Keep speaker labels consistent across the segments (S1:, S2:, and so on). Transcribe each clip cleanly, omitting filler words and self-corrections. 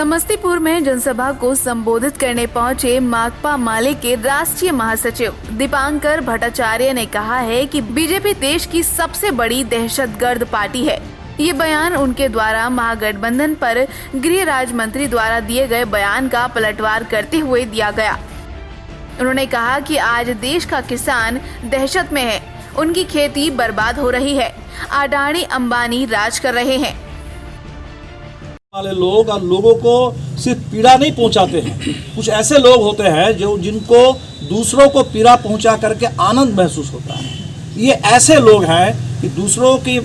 S1: समस्तीपुर में जनसभा को संबोधित करने पहुंचे माकपा माले के राष्ट्रीय महासचिव दीपांकर भट्टाचार्य ने कहा है कि बीजेपी देश की सबसे बड़ी दहशतगर्द पार्टी है। ये बयान उनके द्वारा महागठबंधन पर गृह राज्य मंत्री द्वारा दिए गए बयान का पलटवार करते हुए दिया गया। उन्होंने कहा कि आज देश का किसान दहशत में है, उनकी खेती बर्बाद हो रही है, अडानी अंबानी राज कर रहे हैं।
S2: वाले लोग और लोगों को सिर्फ पीड़ा नहीं पहुंचाते हैं, कुछ ऐसे लोग होते हैं जो जिनको दूसरों को पीड़ा पहुंचा करके आनंद महसूस होता है। ये ऐसे लोग हैं कि दूसरों की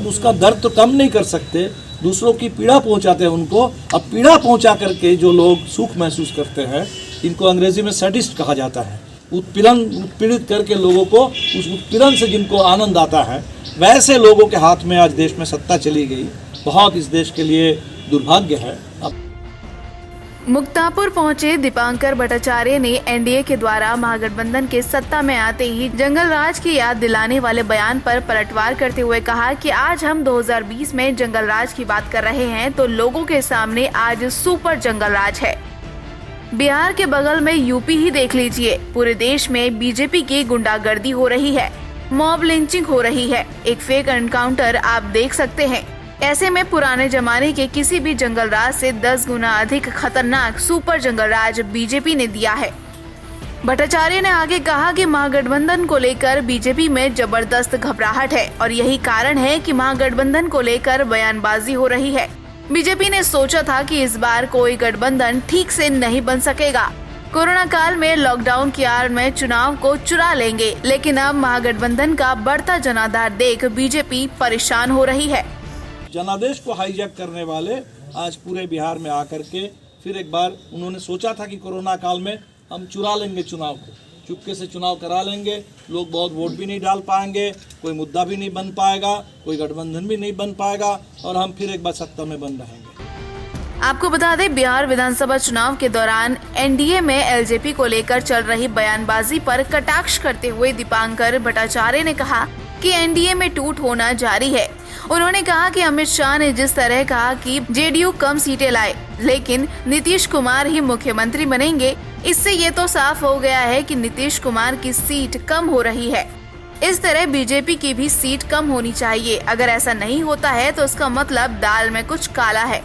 S2: उसका दर्द तो कम नहीं कर सकते, दूसरों की पीड़ा पहुंचाते हैं उनको, और पीड़ा पहुंचा करके जो लोग सुख महसूस करते हैं इनको अंग्रेजी में सैडिस्ट कहा जाता है। उत्पीड़ित करके लोगों को उस उत्पीड़न से जिनको आनंद आता है, वैसे लोगों के हाथ में आज देश में सत्ता चली गई। बहुत इस देश के लिए दुर्भाग्य है।
S1: मुक्तापुर पहुंचे दीपांकर भट्टाचार्य ने एनडीए के द्वारा महागठबंधन के सत्ता में आते ही जंगल राज की याद दिलाने वाले बयान पर पलटवार करते हुए कहा कि आज हम 2020 में जंगल राज की बात कर रहे हैं तो लोगों के सामने आज सुपर जंगल राज है। बिहार के बगल में यूपी ही देख लीजिए, पूरे देश में बीजेपी की गुंडागर्दी हो रही है, मॉब लिंचिंग हो रही है, एक फेक एनकाउंटर आप देख सकते हैं। ऐसे में पुराने जमाने के किसी भी जंगल राज से 10 गुना अधिक खतरनाक सुपर जंगल राज बीजेपी ने दिया है। भट्टाचार्य ने आगे कहा कि महागठबंधन को लेकर बीजेपी में जबरदस्त घबराहट है और यही कारण है कि महागठबंधन को लेकर बयानबाजी हो रही है। बीजेपी ने सोचा था कि इस बार कोई गठबंधन ठीक से नहीं बन सकेगा, कोरोना काल में लॉकडाउन की आड़ में चुनाव को चुरा लेंगे, लेकिन अब महागठबंधन का बढ़ता जनाधार देख बीजेपी परेशान हो रही है।
S2: जनादेश को हाईजैक करने वाले आज पूरे बिहार में आकर के फिर एक बार उन्होंने सोचा था कि कोरोना काल में हम चुरा लेंगे चुनाव को, चुपके से चुनाव करा लेंगे, लोग बहुत वोट भी नहीं डाल पाएंगे, कोई मुद्दा भी नहीं बन पाएगा, कोई गठबंधन भी नहीं बन पाएगा और हम फिर एक बार सत्ता में बन रहेंगे।
S1: आपको बता दें, बिहार विधानसभा चुनाव के दौरान एनडीए में एलजेपी को लेकर चल रही बयानबाजी पर कटाक्ष करते हुए दीपांकर भट्टाचार्य ने कहा कि एनडीए में टूट होना जारी है। उन्होंने कहा कि अमित शाह ने जिस तरह कहा कि जेडीयू कम सीटें लाए लेकिन नीतीश कुमार ही मुख्यमंत्री बनेंगे, इससे ये तो साफ हो गया है कि नीतीश कुमार की सीट कम हो रही है। इस तरह बीजेपी की भी सीट कम होनी चाहिए। अगर ऐसा नहीं होता है तो इसका मतलब दाल में कुछ काला है।